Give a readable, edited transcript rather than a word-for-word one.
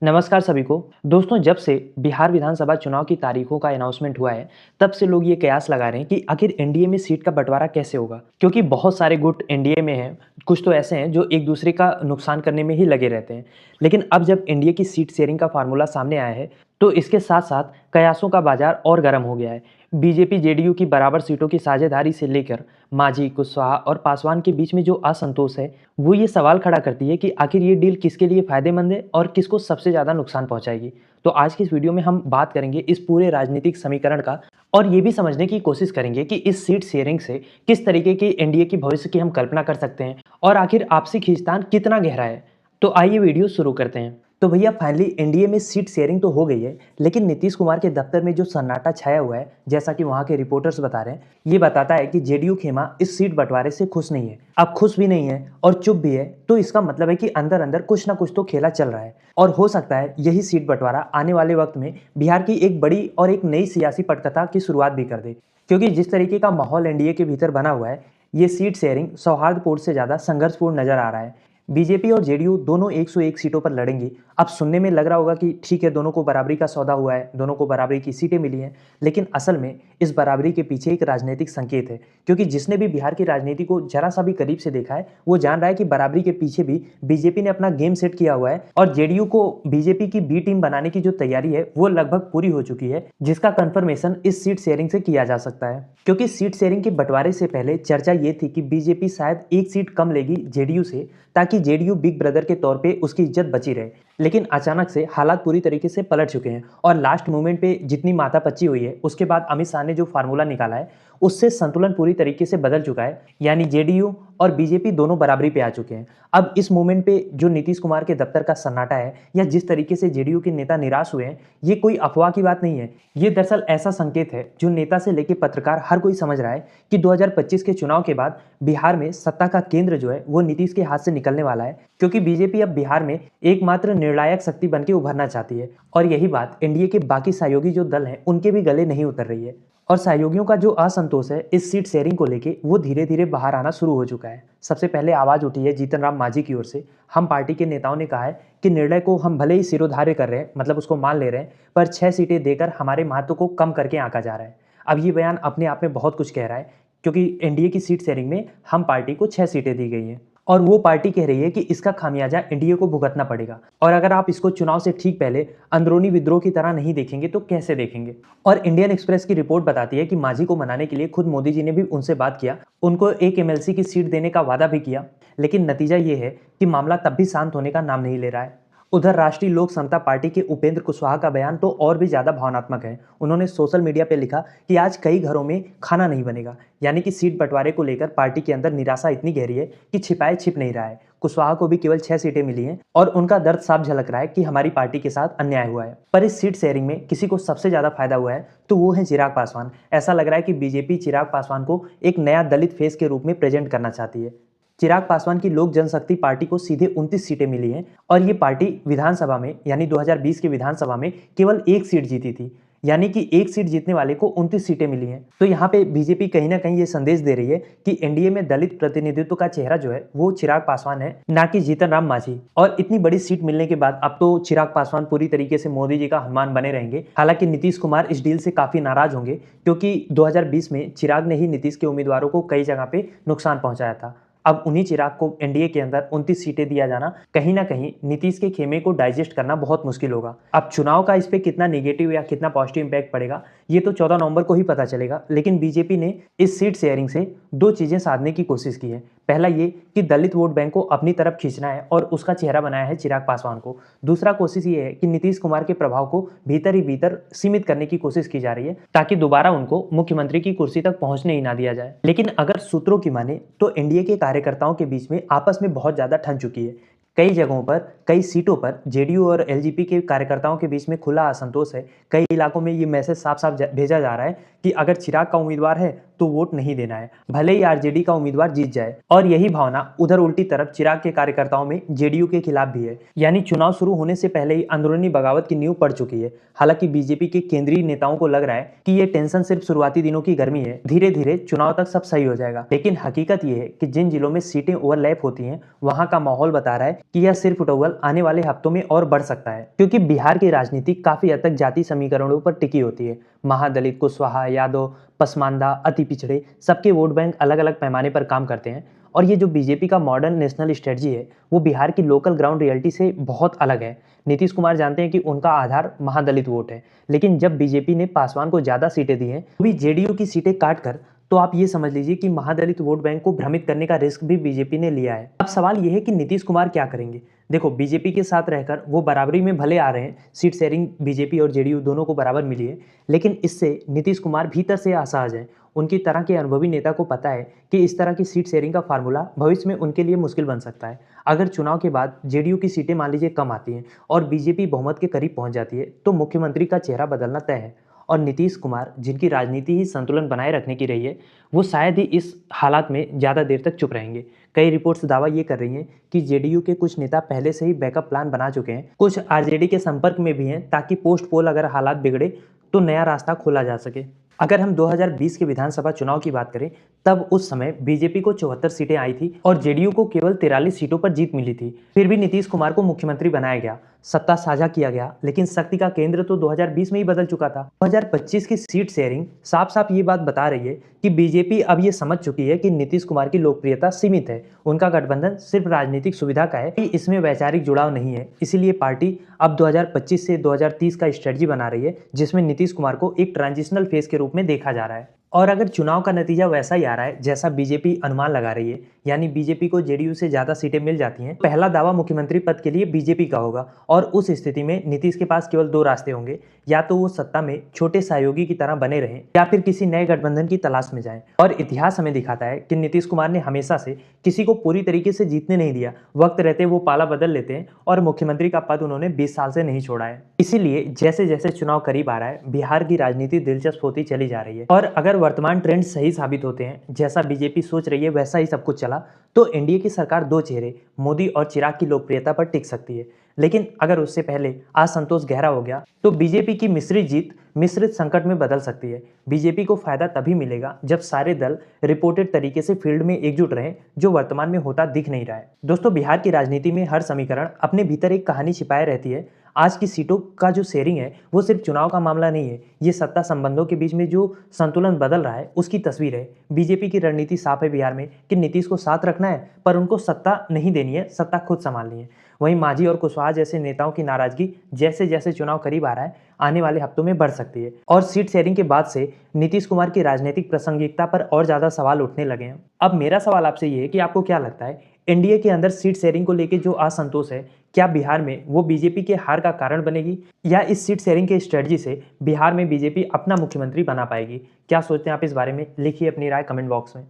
नमस्कार सभी को। दोस्तों, जब से बिहार विधानसभा चुनाव की तारीखों का अनाउंसमेंट हुआ है, तब से लोग ये कयास लगा रहे हैं कि आखिर एनडीए में सीट का बंटवारा कैसे होगा? क्योंकि बहुत सारे गुट एनडीए में हैं, कुछ तो ऐसे हैं जो एक दूसरे का नुकसान करने में ही लगे रहते हैं। लेकिन अब जब एनडीए की सीट शेयरिंग का फार्मूला सामने आया है, तो इसके साथ-साथ कयासों का बाजार और गर्म हो गया है। बीजेपी जेडीयू की बराबर सीटों की साझेदारी से लेकर मांझी, कुशवाहा और पासवान के बीच में जो असंतोष है, वो ये सवाल खड़ा करती है कि आखिर ये डील किसके लिए फायदेमंद है और किसको सबसे ज़्यादा नुकसान पहुंचाएगी। तो आज की इस वीडियो में हम बात करेंगे इस पूरे राजनीतिक समीकरण का और ये भी समझने की कोशिश करेंगे कि इस सीट शेयरिंग से किस तरीके की एनडीए की भविष्य की हम कल्पना कर सकते हैं और आखिर आपसी खींचतान कितना गहरा है। तो आइए वीडियो शुरू करते हैं। तो भैया, फाइनली एनडीए में सीट शेयरिंग तो हो गई है, लेकिन नीतीश कुमार के दफ्तर में जो सन्नाटा छाया हुआ है, जैसा कि वहां के रिपोर्टर्स बता रहे हैं, ये बताता है कि जेडीयू खेमा इस सीट बंटवारे से खुश नहीं है। अब खुश भी नहीं है और चुप भी है, तो इसका मतलब है कि अंदर अंदर कुछ ना कुछ तो खेला चल रहा है और हो सकता है यही सीट बंटवारा आने वाले वक्त में बिहार की एक बड़ी और एक नई सियासी पटकथा की शुरुआत भी कर दे। क्योंकि जिस तरीके का माहौल एनडीए के भीतर बना हुआ है, ये सीट शेयरिंग सौहार्दपूर्ण से ज्यादा संघर्षपूर्ण नजर आ रहा है। बीजेपी और जेडीयू दोनों 101 सीटों पर लड़ेंगी। अब सुनने में लग रहा होगा कि ठीक है, दोनों को बराबरी का सौदा हुआ है, दोनों को बराबरी की सीटें मिली हैं, लेकिन असल में इस बराबरी के पीछे एक राजनीतिक संकेत है। क्योंकि जिसने भी बिहार की राजनीति को जरा सा भी करीब से देखा है, वो जान रहा है कि बराबरी के पीछे भी बीजेपी ने अपना गेम सेट किया हुआ है और जेडीयू को बीजेपी की बी टीम बनाने की जो तैयारी है वो लगभग पूरी हो चुकी है, जिसका कंफर्मेशन इस सीट शेयरिंग से किया जा सकता है। क्योंकि सीट शेयरिंग के बंटवारे से पहले चर्चा ये थी कि बीजेपी शायद एक सीट कम लेगी जेडीयू से, ताकि जेडीयू बिग ब्रदर के तौर पे उसकी इज्जत बची रहे। लेकिन अचानक से हालात पूरी तरीके से पलट चुके हैं और लास्ट मोमेंट पे जितनी माथापच्ची हुई है, उसके बाद अमित शाह ने जो फार्मूला निकाला है, उससे संतुलन पूरी तरीके से बदल चुका है। यानी जेडीयू और बीजेपी दोनों बराबरी पे आ चुके हैं। अब इस मोमेंट पे जो नीतीश कुमार के दफ्तर का सन्नाटा है या जिस तरीके से जेडीयू के नेता निराश हुए हैं, ये कोई अफवाह की बात नहीं है। ये दरअसल ऐसा संकेत है जो नेता से लेकर पत्रकार हर कोई समझ रहा है कि 2025 के चुनाव के बाद बिहार में सत्ता का केंद्र जो है वो नीतीश के हाथ से निकलने वाला है। क्योंकि बीजेपी अब बिहार में एकमात्र निर्णायक शक्ति बनकर उभरना चाहती है और यही बात एनडीए के बाकी सहयोगी जो दल हैं उनके भी गले नहीं उतर रही है। और सहयोगियों का जो असंतोष है इस सीट शेयरिंग को लेके, वो धीरे धीरे बाहर आना शुरू हो चुका है। सबसे पहले आवाज उठी है जीतन राम मांझी की ओर से। हम पार्टी के नेताओं ने कहा है कि निर्णय को हम भले ही सिरोधार्य कर रहे हैं, मतलब उसको मान ले रहे हैं, पर 6 सीटें देकर हमारे महत्व को कम करके आंका जा रहा है। अब ये बयान अपने आप में बहुत कुछ कह रहा है, क्योंकि एनडीए की सीट शेयरिंग में हम पार्टी को 6 सीटें दी गई हैं और वो पार्टी कह रही है कि इसका खामियाजा एनडीए को भुगतना पड़ेगा। और अगर आप इसको चुनाव से ठीक पहले अंदरूनी विद्रोह की तरह नहीं देखेंगे तो कैसे देखेंगे? और इंडियन एक्सप्रेस की रिपोर्ट बताती है कि मांझी को मनाने के लिए खुद मोदी जी ने भी उनसे बात किया, उनको एक एमएलसी की सीट देने का वादा भी किया। लेकिन नतीजा ये है कि मामला तब भी शांत होने का नाम नहीं ले रहा है। उधर राष्ट्रीय लोक समता पार्टी के उपेंद्र कुशवाहा का बयान तो और भी ज्यादा भावनात्मक है। उन्होंने सोशल मीडिया पे लिखा कि आज कई घरों में खाना नहीं बनेगा। यानी कि सीट बंटवारे को लेकर पार्टी के अंदर निराशा इतनी गहरी है कि छिपाए छिप नहीं रहा है। कुशवाहा को भी केवल 6 सीटें मिली हैं और उनका दर्द साफ झलक रहा है कि हमारी पार्टी के साथ अन्याय हुआ है। पर इस सीट शेयरिंग में किसी को सबसे ज्यादा फायदा हुआ है तो वो है चिराग पासवान। ऐसा लग रहा है कि बीजेपी चिराग पासवान को एक नया दलित फेस के रूप में प्रेजेंट करना चाहती है। चिराग पासवान की लोक जनशक्ति पार्टी को सीधे 29 सीटें मिली हैं और ये पार्टी विधानसभा में, यानी 2020 के विधानसभा में केवल एक सीट जीती थी। यानी कि एक सीट जीतने वाले को 29 सीटें मिली हैं। तो यहाँ पे बीजेपी कहीं ना कहीं ये संदेश दे रही है कि एनडीए में दलित प्रतिनिधित्व का चेहरा जो है वो चिराग पासवान है, ना कि जीतन राम मांझी। और इतनी बड़ी सीट मिलने के बाद अब तो चिराग पासवान पूरी तरीके से मोदी जी का हनुमान बने रहेंगे। हालांकि नीतीश कुमार इस डील से काफी नाराज होंगे, क्योंकि 2020 में चिराग ने ही नीतीश के उम्मीदवारों को कई जगह पे नुकसान पहुंचाया था। अब उन्हीं चिराग को एनडीए के अंदर 29 सीटें दिया जाना कहीं ना कहीं नीतीश के खेमे को डाइजेस्ट करना बहुत मुश्किल होगा। अब चुनाव का इस पे कितना नेगेटिव या कितना पॉजिटिव इंपैक्ट पड़ेगा, ये तो 14 नवंबर को ही पता चलेगा। लेकिन बीजेपी ने इस सीट शेयरिंग से दो चीजें साधने की कोशिश की है। पहला ये कि दलित वोट बैंक को अपनी तरफ खींचना है और उसका चेहरा बनाया है चिराग पासवान को। दूसरा कोशिश ये है कि नीतीश कुमार के प्रभाव को भीतर ही भीतर सीमित करने की कोशिश की जा रही है, ताकि दोबारा उनको मुख्यमंत्री की कुर्सी तक पहुंचने ही ना दिया जाए। लेकिन अगर सूत्रों की माने तो एनडीए के कार्यकर्ताओं के बीच में आपस में बहुत ज्यादा ठन चुकी है। कई जगहों पर, कई सीटों पर जेडीयू और एलजेपी के कार्यकर्ताओं के बीच में खुला असंतोष है। कई इलाकों में ये मैसेज साफ साफ भेजा जा रहा है कि अगर चिराग का उम्मीदवार है तो वोट नहीं देना है, भले ही आरजेडी का उम्मीदवार जीत जाए। और यही भावना उधर उल्टी तरफ चिराग के कार्यकर्ताओं में जेडीयू के खिलाफ भी है। यानी चुनाव शुरू होने से पहले ही अंदरूनी बगावत की नींव पड़ चुकी है। हालांकि बीजेपी के केंद्रीय नेताओं को लग रहा है कि ये टेंशन सिर्फ शुरुआती दिनों की गर्मी है, धीरे धीरे चुनाव तक सब सही हो जाएगा। लेकिन हकीकत ये है कि जिन जिलों में सीटें ओवरलैप होती हैं, वहां का माहौल बता रहा है कि यह सिर्फ उटौवल आने वाले हफ्तों में और बढ़ सकता है, क्योंकि बिहार की राजनीति काफी हद तक जाति समीकरणों पर टिकी होती है। महादलित, कुशवाहा, यादव, पसमानदा, अति पिछड़े, सबके वोट बैंक अलग अलग पैमाने पर काम करते हैं। और ये जो बीजेपी का मॉडर्न नेशनल स्ट्रेटजी है, वो बिहार की लोकल ग्राउंड रियलिटी से बहुत अलग है। नीतीश कुमार जानते हैं कि उनका आधार महादलित वोट है, लेकिन जब बीजेपी ने पासवान को ज्यादा सीटें दी हैं, तो भी जेडीयू की सीटें काट कर, तो आप ये समझ लीजिए कि महादलित वोट बैंक को भ्रमित करने का रिस्क भी बीजेपी ने लिया है। अब सवाल यह है कि नीतीश कुमार क्या करेंगे। देखो, बीजेपी के साथ रहकर वो बराबरी में भले आ रहे हैं, सीट शेयरिंग बीजेपी और जेडीयू दोनों को बराबर मिली है, लेकिन इससे नीतीश कुमार भीतर से असहज हैं। उनकी तरह के अनुभवी नेता को पता है कि इस तरह की सीट शेयरिंग का फार्मूला भविष्य में उनके लिए मुश्किल बन सकता है। अगर चुनाव के बाद जेडीयू की सीटें मान लीजिए कम आती हैं और बीजेपी बहुमत के करीब पहुंच जाती है, तो मुख्यमंत्री का चेहरा बदलना तय है। और नीतीश कुमार, जिनकी राजनीति ही संतुलन बनाए रखने की रही है, वो शायद ही इस हालात में ज़्यादा देर तक चुप रहेंगे। कई रिपोर्ट्स दावा ये कर रही हैं कि जेडीयू के कुछ नेता पहले से ही बैकअप प्लान बना चुके हैं, कुछ आरजेडी के संपर्क में भी हैं, ताकि पोस्ट पोल अगर हालात बिगड़े तो नया रास्ता खोला जा सके। अगर हम 2020 के विधानसभा चुनाव की बात करें, तब उस समय बीजेपी को 74 सीटें आई थी और जेडीयू को केवल 43 सीटों पर जीत मिली थी। फिर भी नीतीश कुमार को मुख्यमंत्री बनाया गया, सत्ता साझा किया गया, लेकिन शक्ति का केंद्र तो 2020 में ही बदल चुका था। 2025 की सीट शेयरिंग साफ साफ ये बात बता रही है कि बीजेपी अब ये समझ चुकी है कि नीतीश कुमार की लोकप्रियता सीमित है। उनका गठबंधन सिर्फ राजनीतिक सुविधा का है, इसमें वैचारिक जुड़ाव नहीं है। इसीलिए पार्टी अब 2025 से 2030 का स्ट्रेटजी बना रही है, जिसमें नीतीश कुमार को एक ट्रांजिशनल फेज के रूप में देखा जा रहा है। और अगर चुनाव का नतीजा वैसा ही आ रहा है जैसा बीजेपी अनुमान लगा रही है, यानी बीजेपी को जेडीयू से ज्यादा सीटें मिल जाती हैं, पहला दावा मुख्यमंत्री पद के लिए बीजेपी का होगा। और उस स्थिति में नीतीश के पास केवल दो रास्ते होंगे, या तो वो सत्ता में छोटे सहयोगी की तरह बने रहें, या फिर किसी नए गठबंधन की तलाश में जाएं। और इतिहास हमें दिखाता है कि नीतीश कुमार ने हमेशा से किसी को पूरी तरीके से जीतने नहीं दिया। वक्त रहते वो पाला बदल लेते हैं, और मुख्यमंत्री का पद उन्होंने 20 साल से नहीं छोड़ा है। इसीलिए जैसे जैसे चुनाव करीब आ रहा है, बिहार की राजनीति दिलचस्प होती चली जा रही है। और अगर वर्तमान ट्रेंड सही साबित होते हैं, जैसा बीजेपी सोच रही है वैसा ही सब कुछ चला, तो एनडीए की सरकार दो चेहरे मोदी और चिराग की लोकप्रियता पर टिक सकती है। लेकिन अगर उससे पहले असंतोष गहरा हो गया, तो बीजेपी की मिश्रित जीत मिश्रित संकट में बदल सकती है। बीजेपी को फायदा तभी मिलेगा जब सारे दल रिपोर्टेड तरीके से फील्ड में एकजुट रहें, जो वर्तमान में होता दिख नहीं रहा है। दोस्तों, बिहार की राजनीति में हर समीकरण अपने भीतर एक कहानी छिपाए रहती है। आज की सीटों का जो शेयरिंग है, वो सिर्फ चुनाव का मामला नहीं है, ये सत्ता संबंधों के बीच में जो संतुलन बदल रहा है उसकी तस्वीर है। बीजेपी की रणनीति साफ है बिहार में कि नीतीश को साथ रखना है, पर उनको सत्ता नहीं देनी है, सत्ता खुद संभालनी है। वहीं मांझी और कुशवाहा जैसे नेताओं की नाराजगी जैसे जैसे चुनाव करीब आ रहा है, आने वाले हफ्तों में बढ़ सकती है। और सीट शेयरिंग के बाद से नीतीश कुमार की राजनीतिक प्रासंगिकता पर और ज्यादा सवाल उठने लगे हैं। अब मेरा सवाल आपसे ये है कि आपको क्या लगता है, एनडीए के अंदर सीट शेयरिंग को लेकर जो असंतोष है, क्या बिहार में वो बीजेपी के हार का कारण बनेगी, या इस सीट शेयरिंग के स्ट्रेटजी से बिहार में बीजेपी अपना मुख्यमंत्री बना पाएगी? क्या सोचते हैं आप इस बारे में? लिखिए अपनी राय कमेंट बॉक्स में।